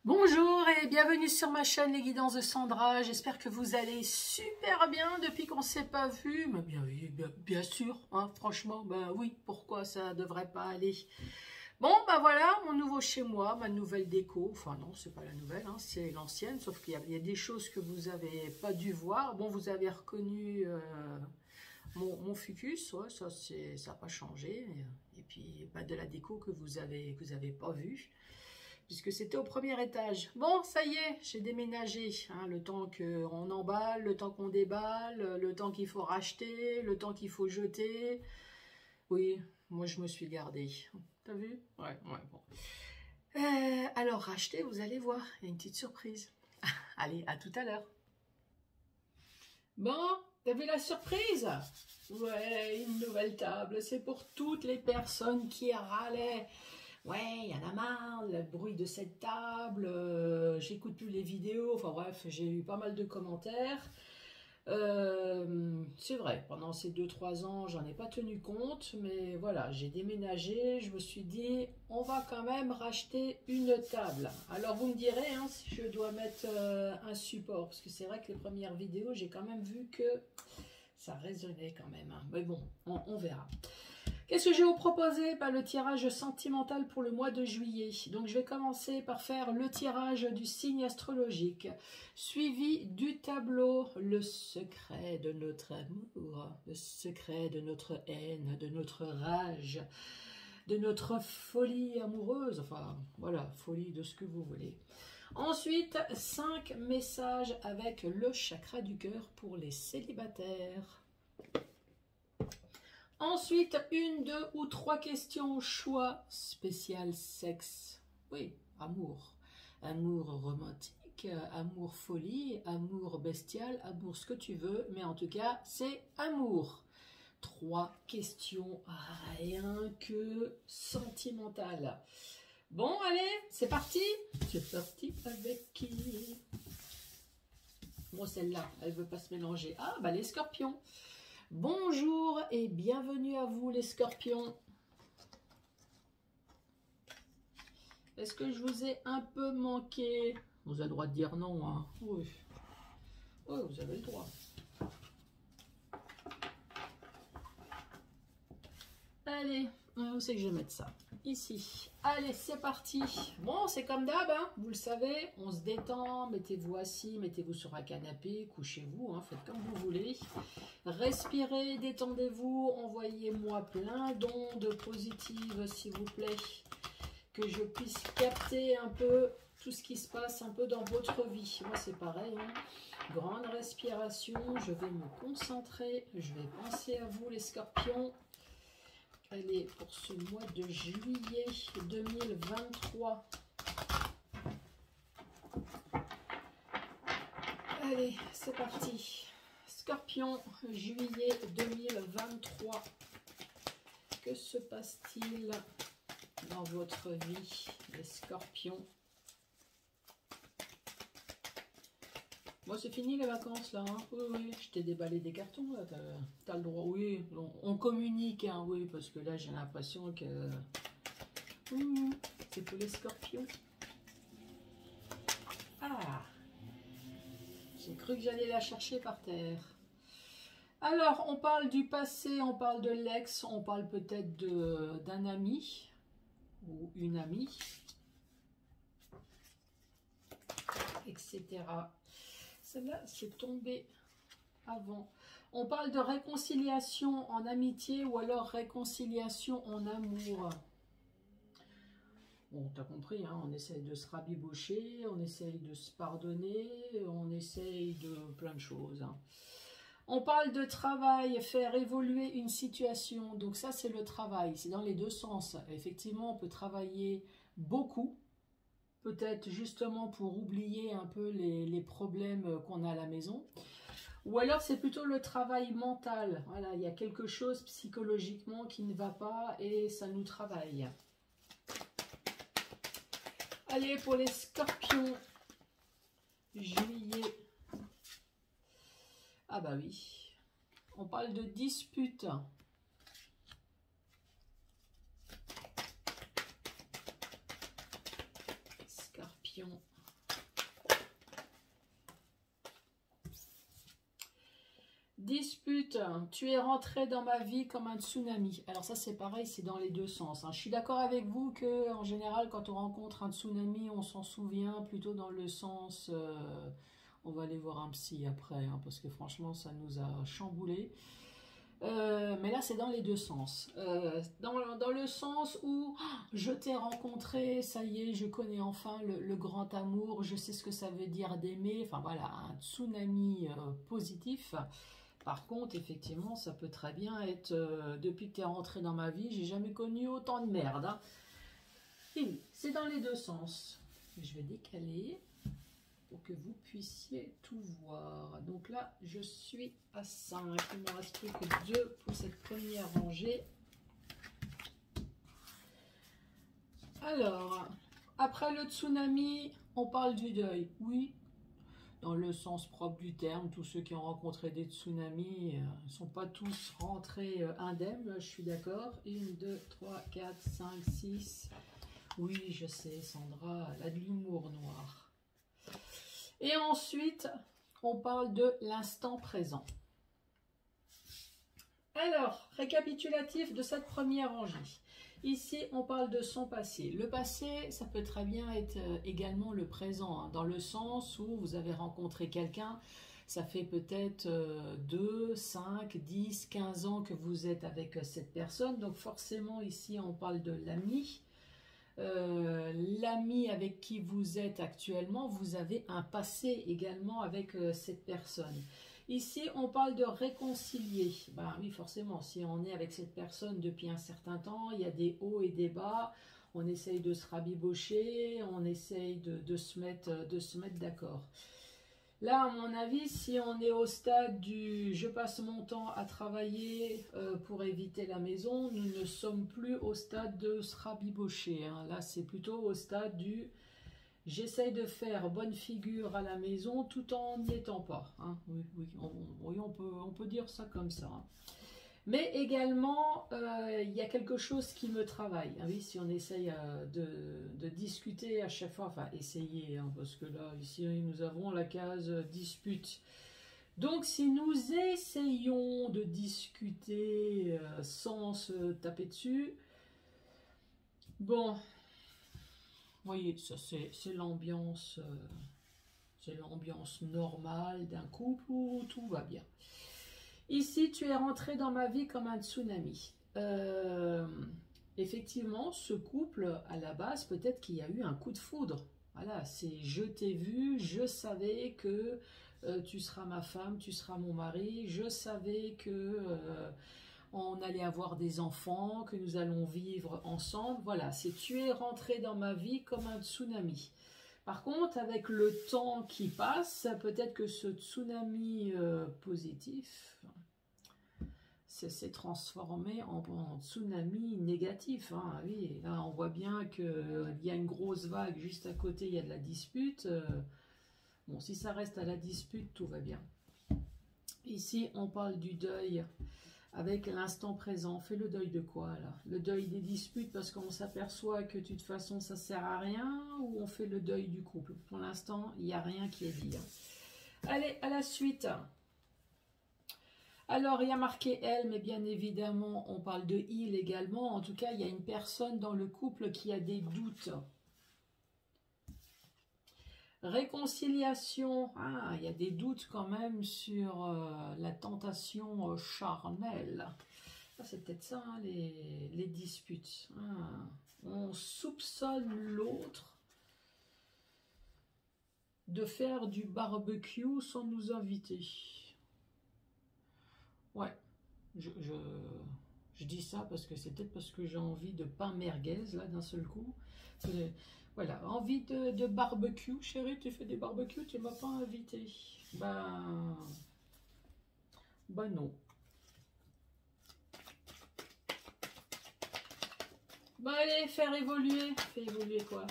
Bonjour et bienvenue sur ma chaîne Les Guidances de Sandra. J'espère que vous allez super bien depuis qu'on ne s'est pas vu. Mais bien sûr, hein, franchement, ben oui, pourquoi ça devrait pas aller? Bon, ben voilà, mon nouveau chez moi, ma nouvelle déco. Enfin non, c'est pas la nouvelle, hein, c'est l'ancienne, sauf qu'il y a des choses que vous avez pas dû voir. Bon, vous avez reconnu mon fucus, ouais, ça n'a pas changé. Et puis, pas de la déco que vous avez pas vue, puisque c'était au premier étage. Bon, ça y est, j'ai déménagé. Hein, le temps qu'on emballe, le temps qu'on déballe, le temps qu'il faut racheter, le temps qu'il faut jeter. Oui, moi je me suis gardée. T'as vu? Ouais, bon. Alors, racheter, vous allez voir, il y a une petite surprise. Allez, à tout à l'heure. Bon, t'as vu la surprise? Ouais, une nouvelle table. C'est pour toutes les personnes qui râlaient. Ouais, il y en a marre, le bruit de cette table, j'écoute plus les vidéos, enfin bref, j'ai eu pas mal de commentaires. C'est vrai, pendant ces 2-3 ans, j'en ai pas tenu compte, mais voilà, j'ai déménagé, je me suis dit, on va quand même racheter une table. Alors vous me direz hein, si je dois mettre un support, parce que c'est vrai que les premières vidéos, j'ai quand même vu que ça résonnait quand même, hein. Mais bon, on verra. Qu'est-ce que je vais vous proposer? Le tirage sentimental pour le mois de juillet. Donc je vais commencer par faire le tirage du signe astrologique, suivi du tableau, le secret de notre amour, le secret de notre haine, de notre rage, de notre folie amoureuse, enfin voilà, folie de ce que vous voulez. Ensuite, 5 messages avec le chakra du cœur pour les célibataires. Ensuite, 1, 2 ou 3 questions, choix spécial sexe. Oui, amour. Amour romantique, amour folie, amour bestial, amour ce que tu veux, mais en tout cas, c'est amour. 3 questions, rien que sentimentales. Bon, allez, c'est parti. C'est parti avec qui? Moi, celle-là, elle veut pas se mélanger. Ah, les scorpions. Bonjour et bienvenue à vous les scorpions. Est-ce que je vous ai un peu manqué? Vous avez le droit de dire non, hein? Oui. Oui, vous avez le droit. Allez, où c'est que je vais mettre ça? Ici. Allez, c'est parti. Bon, c'est comme d'hab, hein, vous le savez, on se détend, mettez-vous assis, mettez-vous sur un canapé, couchez-vous, hein, faites comme vous voulez. Respirez, détendez-vous, envoyez-moi plein d'ondes positives, s'il vous plaît, que je puisse capter un peu tout ce qui se passe un peu dans votre vie. Moi, c'est pareil, hein. Grande respiration, je vais me concentrer, je vais penser à vous, les scorpions. Allez, pour ce mois de juillet 2023. Allez, c'est parti. Scorpion, juillet 2023. Que se passe-t-il dans votre vie, les scorpions? Moi, c'est fini les vacances, là. Hein. Oui, je t'ai déballé des cartons, là. T'as le droit. Oui, on communique, hein, oui, parce que là, j'ai l'impression que... c'est pour les scorpions. Ah! J'ai cru que j'allais la chercher par terre. Alors, on parle du passé, on parle de l'ex, on parle peut-être d'un ami ou une amie, etc. Celle-là, c'est tombé avant. On parle de réconciliation en amitié ou alors réconciliation en amour. Bon, t'as compris, hein, on essaye de se rabibocher, on essaye de se pardonner, on essaye de plein de choses. Hein. On parle de travail, faire évoluer une situation. Donc ça, c'est le travail. C'est dans les deux sens. Effectivement, on peut travailler beaucoup. Peut-être justement pour oublier un peu les problèmes qu'on a à la maison. Ou alors c'est plutôt le travail mental. Voilà, il y a quelque chose psychologiquement qui ne va pas et ça nous travaille. Allez, pour les scorpions, juillet. Ah bah oui, on parle de dispute. Scorpion. attention. Dispute, tu es rentré dans ma vie comme un tsunami. Alors ça c'est pareil, c'est dans les deux sens. Hein. Je suis d'accord avec vous que en général quand on rencontre un tsunami, on s'en souvient plutôt dans le sens... on va aller voir un psy après, hein, parce que franchement ça nous a chamboulé. Mais là c'est dans les deux sens. Dans le sens où je t'ai rencontré, ça y est, je connais enfin le grand amour, je sais ce que ça veut dire d'aimer. Enfin voilà, un tsunami positif. Par contre, effectivement, ça peut très bien être, depuis que tu es rentré dans ma vie, j'ai jamais connu autant de merde. Hein. Et oui, c'est dans les deux sens. Je vais décaler pour que vous puissiez tout voir. Donc là, je suis à 5. Il ne me reste plus que 2 pour cette première rangée. Alors, après le tsunami, on parle du deuil. Oui. Dans le sens propre du terme, tous ceux qui ont rencontré des tsunamis ne sont pas tous rentrés indemnes, je suis d'accord. 1, 2, 3, 4, 5, 6. Oui, je sais, Sandra, elle a de l'humour noir. Et ensuite, on parle de l'instant présent. Alors, récapitulatif de cette première rangée. Ici, on parle de son passé. Le passé, ça peut très bien être également le présent, hein, dans le sens où vous avez rencontré quelqu'un, ça fait peut-être 2, 5, 10, 15 ans que vous êtes avec cette personne. Donc forcément, ici, on parle de l'ami. L'ami avec qui vous êtes actuellement, vous avez un passé également avec cette personne. Ici, on parle de réconcilier. Ben oui, forcément, si on est avec cette personne depuis un certain temps, il y a des hauts et des bas. On essaye de se rabibocher, on essaye de se mettre d'accord. Là, à mon avis, si on est au stade du « je passe mon temps à travailler pour éviter la maison », nous ne sommes plus au stade de se rabibocher. Hein. Là, c'est plutôt au stade du « j'essaye de faire bonne figure à la maison tout en n'y étant pas hein. ». Oui, on peut dire ça comme ça. Hein. Mais également, il y a quelque chose qui me travaille. Ah oui, si on essaye de discuter à chaque fois, enfin essayer, hein, parce que là, ici, nous avons la case dispute. Donc, si nous essayons de discuter sans se taper dessus, bon, vous voyez, ça c'est l'ambiance normale d'un couple où tout va bien. Ici, tu es rentré dans ma vie comme un tsunami. Effectivement, ce couple, à la base, peut-être qu'il y a eu un coup de foudre. Voilà, c'est je t'ai vu, je savais que tu seras ma femme, tu seras mon mari, je savais que on allait avoir des enfants, que nous allons vivre ensemble. Voilà, c'est tu es rentré dans ma vie comme un tsunami. Par contre, avec le temps qui passe, peut-être que ce tsunami positif s'est transformé en tsunami négatif. Hein. Oui, là, on voit bien qu'il y a une grosse vague juste à côté, il y a de la dispute. Bon, si ça reste à la dispute, tout va bien. Ici, on parle du deuil avec l'instant présent. On fait le deuil de quoi, là? Le deuil des disputes parce qu'on s'aperçoit que de toute façon, ça sert à rien, ou on fait le deuil du couple? Pour l'instant, il n'y a rien qui est dit. Allez, à la suite. Alors, il y a marqué elle, mais bien évidemment, on parle de il également. En tout cas, il y a une personne dans le couple qui a des doutes. Réconciliation. Ah, il y a des doutes quand même sur la tentation charnelle. Ah, c'est peut-être ça, hein, les disputes. Ah, on soupçonne l'autre de faire du barbecue sans nous inviter. Ouais, je dis ça parce que c'est peut-être parce que j'ai envie de pain merguez, là, d'un seul coup. Voilà, envie de barbecue. Chérie, tu fais des barbecues, tu ne m'as pas invité. Ben non. Ben allez, faire évoluer. Faire évoluer quoi?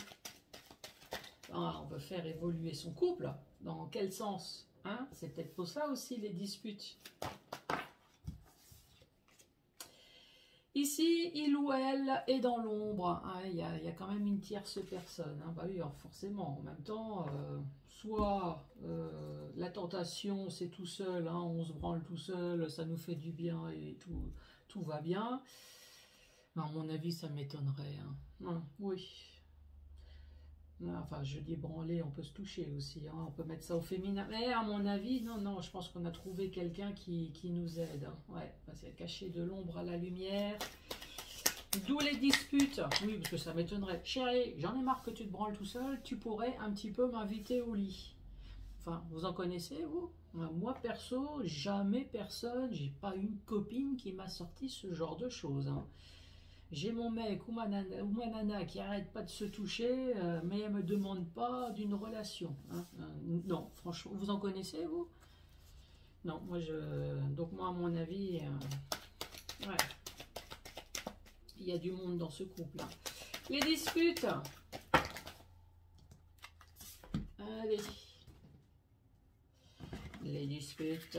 Ah, on veut faire évoluer son couple. Dans quel sens? Hein? C'est peut-être pour ça aussi les disputes. Ici, il ou elle est dans l'ombre. Hein, il y a quand même une tierce personne. Hein. Bah oui, alors forcément. En même temps, soit la tentation, c'est tout seul. Hein, on se branle tout seul, ça nous fait du bien et tout va bien. À mon avis, ça m'étonnerait. Hein. Oui. Enfin, je dis branler, on peut se toucher aussi. Hein, on peut mettre ça au féminin. Mais à mon avis, non, je pense qu'on a trouvé quelqu'un qui nous aide. Hein. Ouais, c'est caché de l'ombre à la lumière. D'où les disputes. Oui, parce que ça m'étonnerait. Chérie, j'en ai marre que tu te branles tout seul. Tu pourrais un petit peu m'inviter au lit. Enfin, vous en connaissez, vous? Moi, perso, jamais personne, j'ai pas une copine qui m'a sorti ce genre de choses. Hein. J'ai mon mec ou ma nana qui arrête pas de se toucher, mais elle me demande pas d'une relation. Hein. Non, franchement, vous en connaissez, vous? Non, donc moi, à mon avis, ouais, il y a du monde dans ce couple-là. Les disputes. Allez. Les disputes.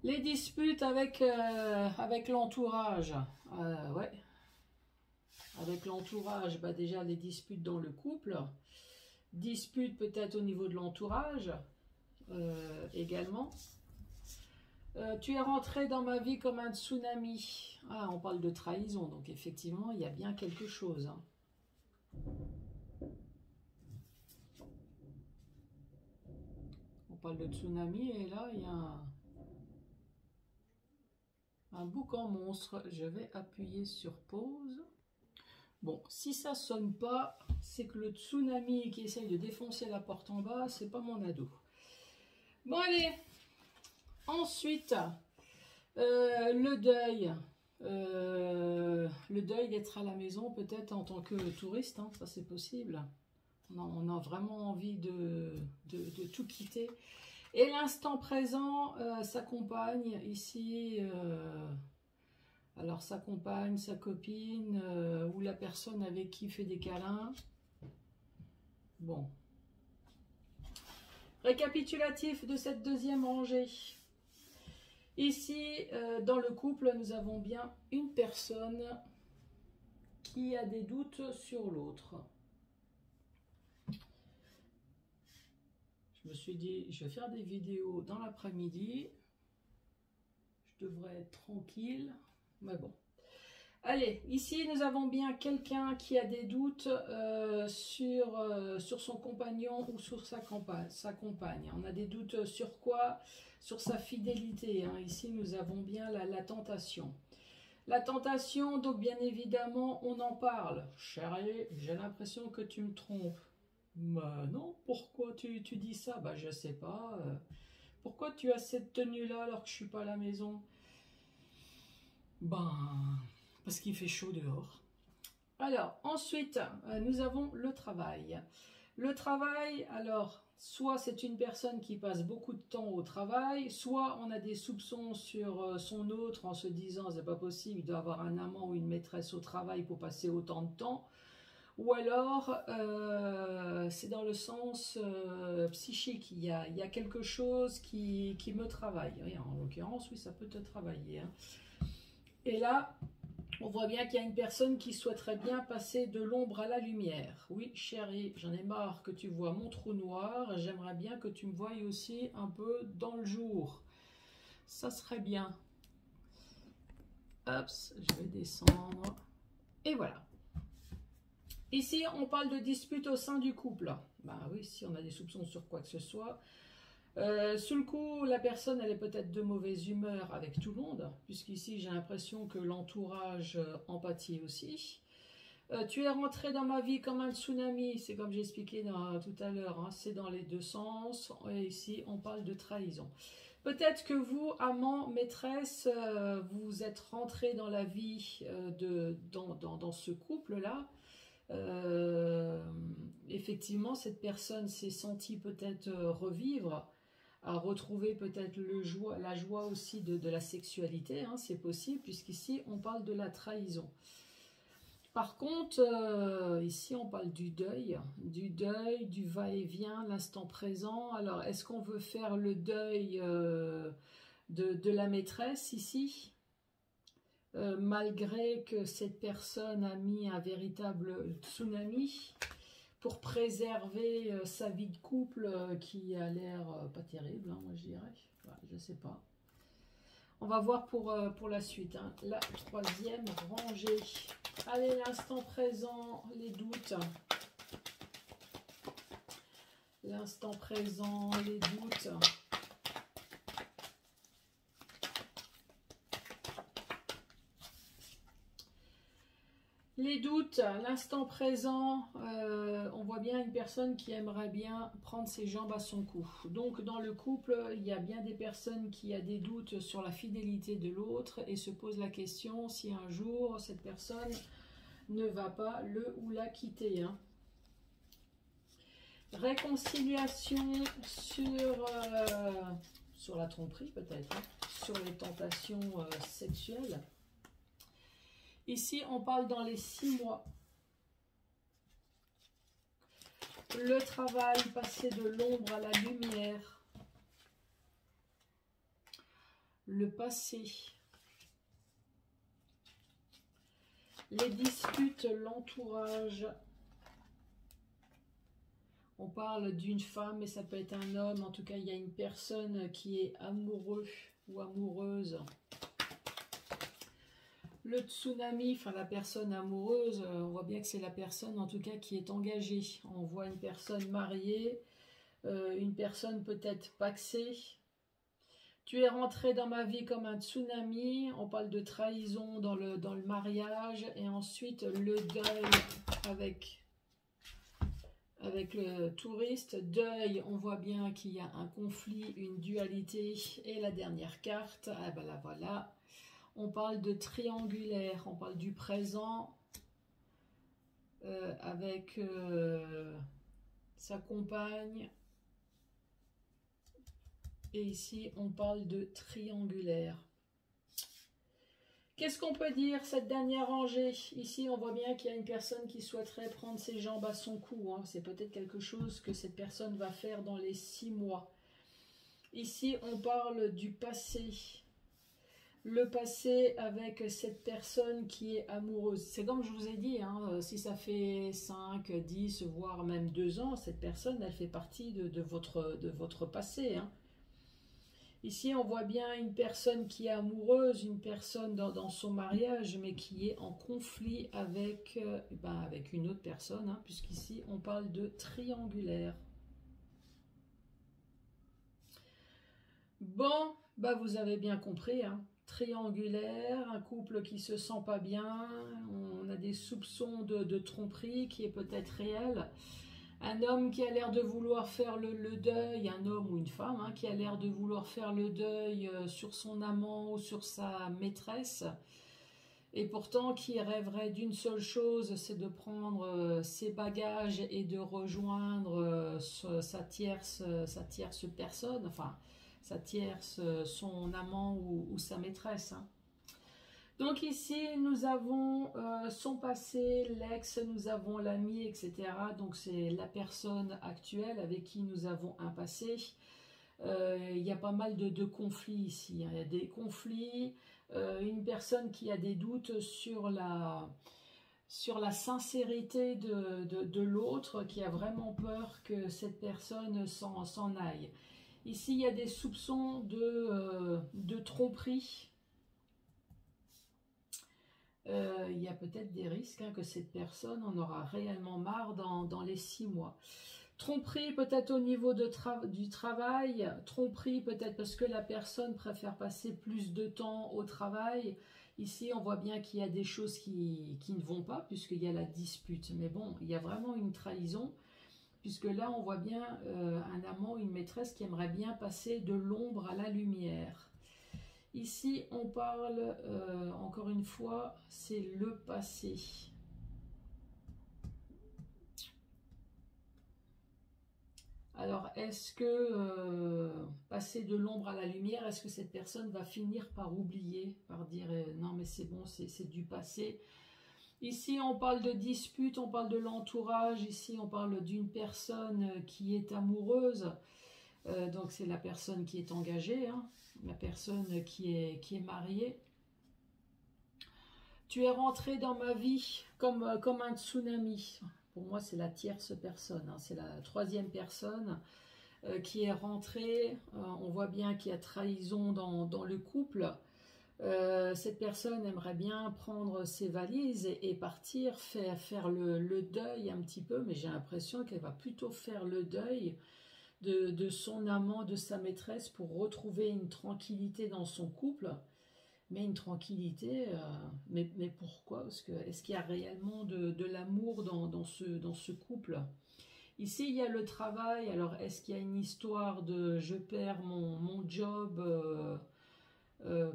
Les disputes avec l'entourage. Ouais. Avec l'entourage, bah déjà les disputes dans le couple. Disputes peut-être au niveau de l'entourage également. Tu es rentré dans ma vie comme un tsunami. Ah, on parle de trahison, donc effectivement, il y a bien quelque chose. Hein. On parle de tsunami et là, il y a un boucan monstre. Je vais appuyer sur pause. Bon, si ça sonne pas, c'est que le tsunami qui essaye de défoncer la porte en bas, c'est pas mon ado. Bon, allez. Ensuite, le deuil. Le deuil d'être à la maison, peut-être en tant que touriste, hein, ça c'est possible. On a vraiment envie de tout quitter. Et l'instant présent, sa compagne, ici, alors sa compagne, sa copine, ou la personne avec qui il fait des câlins. Bon. Récapitulatif de cette deuxième rangée. Ici, dans le couple, nous avons bien une personne qui a des doutes sur l'autre. Je me suis dit, je vais faire des vidéos dans l'après-midi. Je devrais être tranquille, mais bon. Allez, ici, nous avons bien quelqu'un qui a des doutes sur son compagnon ou sur sa compagne. On a des doutes sur quoi? Sur sa fidélité. Hein. Ici, nous avons bien la tentation. La tentation, donc bien évidemment, on en parle. Chérie, j'ai l'impression que tu me trompes. Bah non, pourquoi tu dis ça? Bah je sais pas. Pourquoi tu as cette tenue-là alors que je suis pas à la maison? Ben, parce qu'il fait chaud dehors. Alors, ensuite, nous avons le travail. Le travail, alors, soit c'est une personne qui passe beaucoup de temps au travail, soit on a des soupçons sur son autre en se disant, c'est pas possible, il doit avoir un amant ou une maîtresse au travail pour passer autant de temps. Ou alors, c'est dans le sens psychique, il y a quelque chose qui me travaille. Et en l'occurrence, oui, ça peut te travailler. Hein. Et là, on voit bien qu'il y a une personne qui souhaiterait bien passer de l'ombre à la lumière. Oui, chérie, j'en ai marre que tu vois mon trou noir. J'aimerais bien que tu me voies aussi un peu dans le jour. Ça serait bien. Hop, je vais descendre. Et voilà. Ici, on parle de dispute au sein du couple. Ben oui, si on a des soupçons sur quoi que ce soit. Sous le coup, la personne, elle est peut-être de mauvaise humeur avec tout le monde, puisqu'ici, j'ai l'impression que l'entourage empathie aussi. Tu es rentré dans ma vie comme un tsunami, c'est comme j'ai expliqué tout à l'heure, hein, c'est dans les deux sens. Et ici, on parle de trahison. Peut-être que vous, amant, maîtresse, vous êtes rentré dans la vie dans ce couple-là. Effectivement, cette personne s'est sentie peut-être revivre, à retrouver peut-être la joie aussi de la sexualité, hein, c'est possible, puisqu'ici on parle de la trahison. Par contre, ici on parle du deuil, du va-et-vient, l'instant présent. Alors, est-ce qu'on veut faire le deuil de la maîtresse ici? malgré que cette personne a mis un véritable tsunami pour préserver sa vie de couple qui a l'air pas terrible, hein, moi je dirais. Enfin, je sais pas. On va voir pour la suite. Hein. La troisième rangée. Allez, l'instant présent, les doutes. L'instant présent, les doutes. Les doutes, l'instant présent, on voit bien une personne qui aimerait bien prendre ses jambes à son cou. Donc dans le couple, il y a bien des personnes qui ont des doutes sur la fidélité de l'autre et se posent la question si un jour cette personne ne va pas le ou la quitter. Hein. Réconciliation sur la tromperie peut-être, hein, sur les tentations sexuelles. Ici, on parle dans les 6 mois. Le travail, passer de l'ombre à la lumière. Le passé. Les disputes, l'entourage. On parle d'une femme, mais ça peut être un homme. En tout cas, il y a une personne qui est amoureux ou amoureuse. Le tsunami, enfin la personne amoureuse, on voit bien que c'est la personne en tout cas qui est engagée. On voit une personne mariée, une personne peut-être pacsée. Tu es rentré dans ma vie comme un tsunami. On parle de trahison dans le mariage. Et ensuite le deuil avec le touriste. Deuil, on voit bien qu'il y a un conflit, une dualité. Et la dernière carte, ah ben là voilà. On parle de triangulaire, on parle du présent avec sa compagne. Et ici, on parle de triangulaire. Qu'est-ce qu'on peut dire, cette dernière rangée? Ici, on voit bien qu'il y a une personne qui souhaiterait prendre ses jambes à son cou. Hein. C'est peut-être quelque chose que cette personne va faire dans les 6 mois. Ici, on parle du passé. Le passé avec cette personne qui est amoureuse. C'est comme je vous ai dit, hein, si ça fait 5, 10, voire même 2 ans, cette personne, elle fait partie de votre passé. Hein. Ici, on voit bien une personne qui est amoureuse, une personne dans son mariage, mais qui est en conflit avec une autre personne, hein, puisqu'ici, on parle de triangulaire. Bon, bah vous avez bien compris, hein. Triangulaire, un couple qui se sent pas bien, on a des soupçons de tromperie qui est peut-être réel, un homme qui a l'air de vouloir faire le deuil, un homme ou une femme hein, qui a l'air de vouloir faire le deuil sur son amant ou sur sa maîtresse, et pourtant qui rêverait d'une seule chose, c'est de prendre ses bagages et de rejoindre sa tierce personne, enfin sa tierce, son amant ou sa maîtresse. Hein. Donc ici, nous avons son passé, l'ex, nous avons l'ami, etc. Donc c'est la personne actuelle avec qui nous avons un passé. Il y a pas mal de conflits ici. Hein. Il y a des conflits, une personne qui a des doutes sur la sincérité de l'autre, qui a vraiment peur que cette personne s'en aille. Ici, il y a des soupçons de tromperie. Il y a peut-être des risques hein, que cette personne en aura réellement marre dans les 6 mois. Tromperie peut-être au niveau du travail. Tromperie peut-être parce que la personne préfère passer plus de temps au travail. Ici, on voit bien qu'il y a des choses qui ne vont pas puisqu'il y a la dispute. Mais bon, il y a vraiment une trahison. Puisque là, on voit bien un amant, une maîtresse qui aimerait bien passer de l'ombre à la lumière. Ici, on parle, encore une fois, c'est le passé. Alors, est-ce que passer de l'ombre à la lumière, est-ce que cette personne va finir par oublier, par dire non mais c'est bon, c'est du passé. Ici, on parle de dispute, on parle de l'entourage. Ici, on parle d'une personne qui est amoureuse. Donc, c'est la personne qui est engagée, hein, la personne qui est mariée. Tu es rentré dans ma vie comme un tsunami. Pour moi, c'est la tierce personne, hein, c'est la troisième personne qui est rentrée. On voit bien qu'il y a trahison dans le couple. Cette personne aimerait bien prendre ses valises et partir, faire le deuil un petit peu, mais j'ai l'impression qu'elle va plutôt faire le deuil de son amant, de sa maîtresse, pour retrouver une tranquillité dans son couple. Mais une tranquillité, mais pourquoi? Parce que est-ce qu'il y a réellement de l'amour dans ce couple? Ici, il y a le travail. Alors, est-ce qu'il y a une histoire de je perds mon job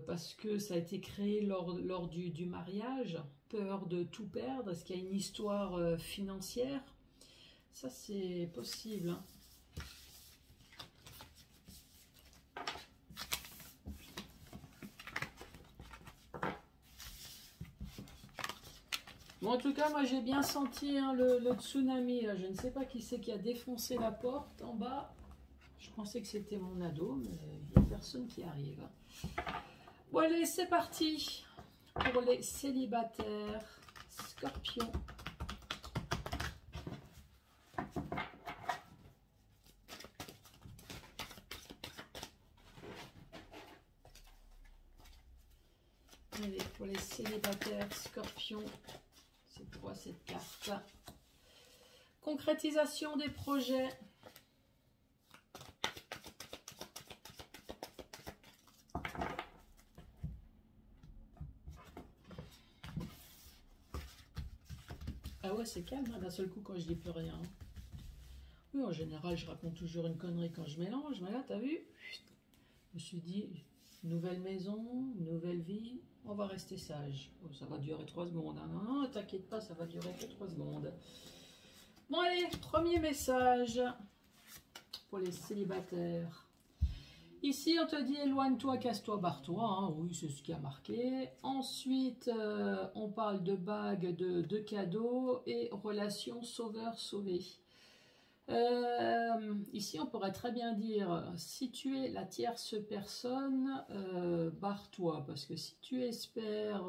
parce que ça a été créé lors du mariage? Peur de tout perdre? Est-ce qu'il y a une histoire financière? Ça, c'est possible, hein. Bon, en tout cas, moi j'ai bien senti hein, le tsunami. Là. Je ne sais pas qui c'est qui a défoncé la porte en bas. Je pensais que c'était mon ado, mais il n'y a personne qui arrive. Bon, allez, c'est parti pour les célibataires Scorpion. Allez, pour les célibataires Scorpion. C'est quoi cette carte? Concrétisation des projets. Ah ouais, c'est calme hein, d'un seul coup quand je dis plus rien. Oui, en général, je raconte toujours une connerie quand je mélange, mais là, t'as vu? Je me suis dit, nouvelle maison, nouvelle vie, on va rester sage. Oh, ça va durer 3 secondes. Hein. Non, t'inquiète pas, ça va durer que 3 secondes. Bon, allez, premier message pour les célibataires. Ici, on te dit éloigne-toi, casse-toi, barre-toi. Hein. Oui, c'est ce qui a marqué. Ensuite, on parle de bagues, de cadeaux et relations sauveur-sauvé. Ici, on pourrait très bien dire, si tu es la tierce personne, barre-toi. Parce que si tu espères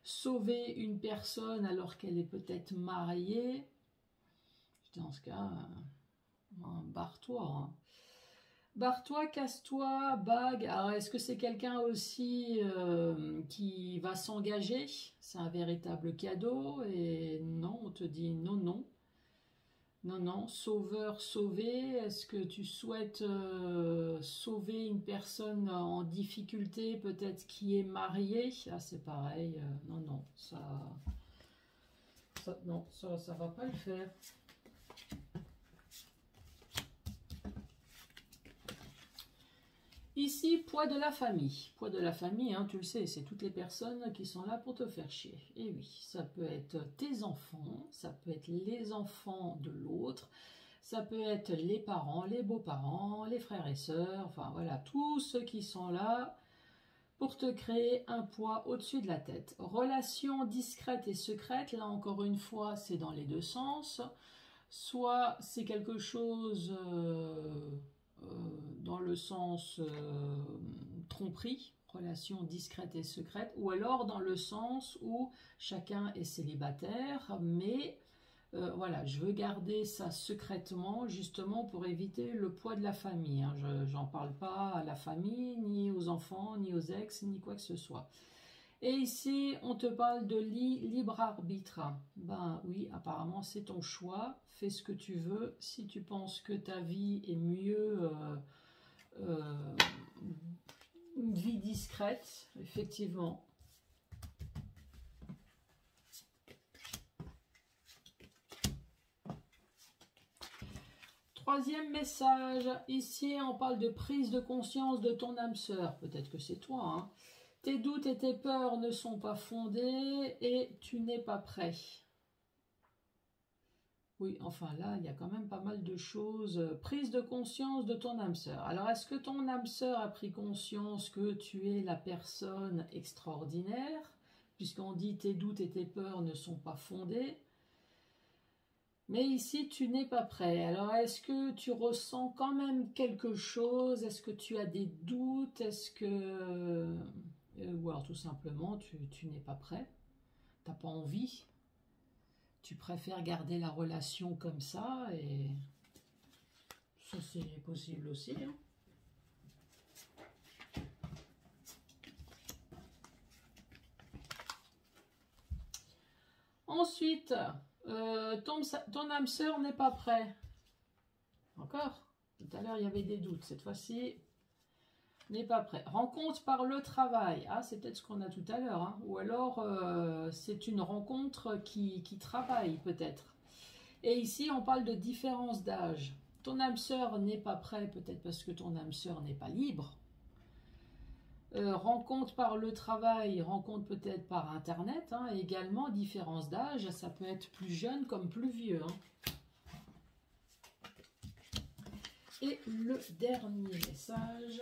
sauver une personne alors qu'elle est peut-être mariée, dans ce cas, barre-toi. Hein. Barre-toi, casse-toi, bague. Alors, est-ce que c'est quelqu'un aussi qui va s'engager? C'est un véritable cadeau. Et non, on te dit non, non. Non, non, sauveur, sauver. Est-ce que tu souhaites sauver une personne en difficulté, peut-être qui est mariée? Ah, c'est pareil. Non, non, non, ça va pas le faire. Ici, poids de la famille. Poids de la famille, hein, tu le sais, c'est toutes les personnes qui sont là pour te faire chier. Et oui, ça peut être tes enfants, ça peut être les enfants de l'autre, ça peut être les parents, les beaux-parents, les frères et sœurs, enfin voilà, tous ceux qui sont là pour te créer un poids au-dessus de la tête. Relation discrète et secrète, là encore une fois, c'est dans les deux sens. Soit c'est quelque chose... dans le sens tromperie, relation discrète et secrète, ou alors dans le sens où chacun est célibataire, mais voilà, je veux garder ça secrètement, justement pour éviter le poids de la famille. Hein. Je n'en parle pas à la famille, ni aux enfants, ni aux ex, ni quoi que ce soit. Et ici, on te parle de libre arbitre. Ben oui, apparemment, c'est ton choix. Fais ce que tu veux. Si tu penses que ta vie est mieux, une vie discrète, effectivement. Troisième message. Ici, on parle de prise de conscience de ton âme sœur. Peut-être que c'est toi, hein. Tes doutes et tes peurs ne sont pas fondés et tu n'es pas prêt. Oui, enfin là, il y a quand même pas mal de choses. Prise de conscience de ton âme sœur. Alors, est-ce que ton âme sœur a pris conscience que tu es la personne extraordinaire? Puisqu'on dit tes doutes et tes peurs ne sont pas fondés. Mais ici, tu n'es pas prêt. Alors, est-ce que tu ressens quand même quelque chose? Est-ce que tu as des doutes? Est-ce que... ou alors tout simplement, tu n'es pas prêt. t'as pas envie. Tu préfères garder la relation comme ça, et ça c'est possible aussi. Hein. Ensuite, ton âme sœur n'est pas prêt. Encore? Tout à l'heure, il y avait des doutes. Cette fois-ci, n'est pas prêt. Rencontre par le travail. Ah, c'est peut-être ce qu'on a tout à l'heure. Hein. Ou alors, c'est une rencontre qui travaille, peut-être. Et ici, on parle de différence d'âge. Ton âme sœur n'est pas prêt, peut-être parce que ton âme sœur n'est pas libre. Rencontre par le travail, rencontre peut-être par Internet. Hein. Également, différence d'âge, ça peut être plus jeune comme plus vieux. Hein. Et le dernier message.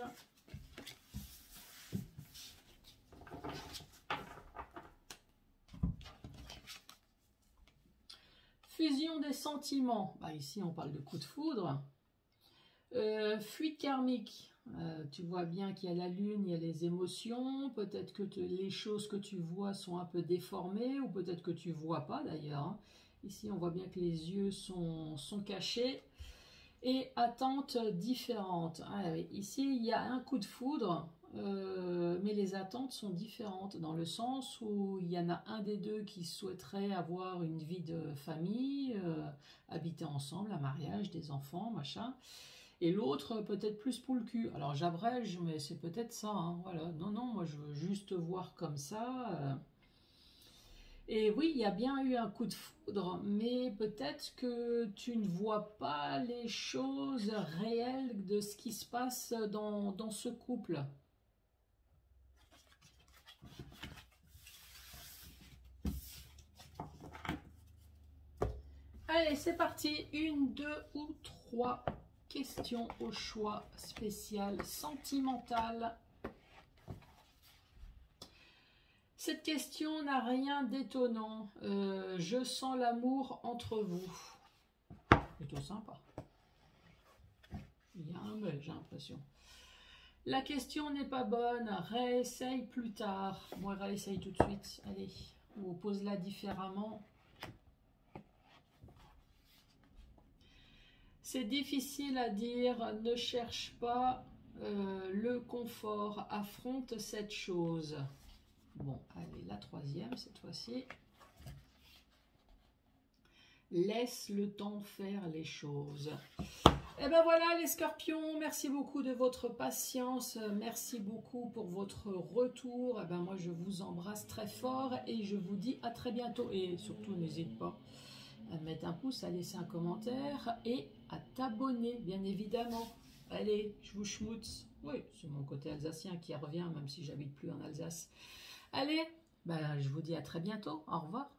Fusion des sentiments. Bah, ici, on parle de coup de foudre. Fuite karmique. Tu vois bien qu'il y a la lune, il y a les émotions. Peut-être que les choses que tu vois sont un peu déformées, ou peut-être que tu ne vois pas d'ailleurs. Hein. Ici, on voit bien que les yeux sont cachés. Et attentes différentes. Ah, oui. Ici, il y a un coup de foudre, mais les attentes sont différentes, dans le sens où il y en a un des deux qui souhaiterait avoir une vie de famille, habiter ensemble, un mariage, des enfants, machin. Et l'autre, peut-être plus pour le cul. Alors j'abrège, mais c'est peut-être ça. Hein, voilà. Non, non, moi je veux juste voir comme ça. Et oui, il y a bien eu un coup de foudre, mais peut-être que tu ne vois pas les choses réelles de ce qui se passe dans ce couple. Allez, c'est parti. 1, 2 ou 3 questions au choix spécial sentimental. Cette question n'a rien d'étonnant. Je sens l'amour entre vous. Plutôt sympa. Il y a un mais, j'ai l'impression. La question n'est pas bonne. Réessaye plus tard. Moi, réessaye tout de suite. Allez, ou pose-la différemment. C'est difficile à dire. Ne cherche pas le confort. Affronte cette chose. Bon, allez, la troisième cette fois-ci. Laisse le temps faire les choses. Et ben voilà les scorpions, merci beaucoup de votre patience, merci beaucoup pour votre retour. Et ben moi je vous embrasse très fort et je vous dis à très bientôt. Et surtout n'hésite pas à mettre un pouce, à laisser un commentaire et à t'abonner bien évidemment. Allez, je vous schmutz. Oui, c'est mon côté alsacien qui revient même si j'habite plus en Alsace. Allez, ben, je vous dis à très bientôt. Au revoir.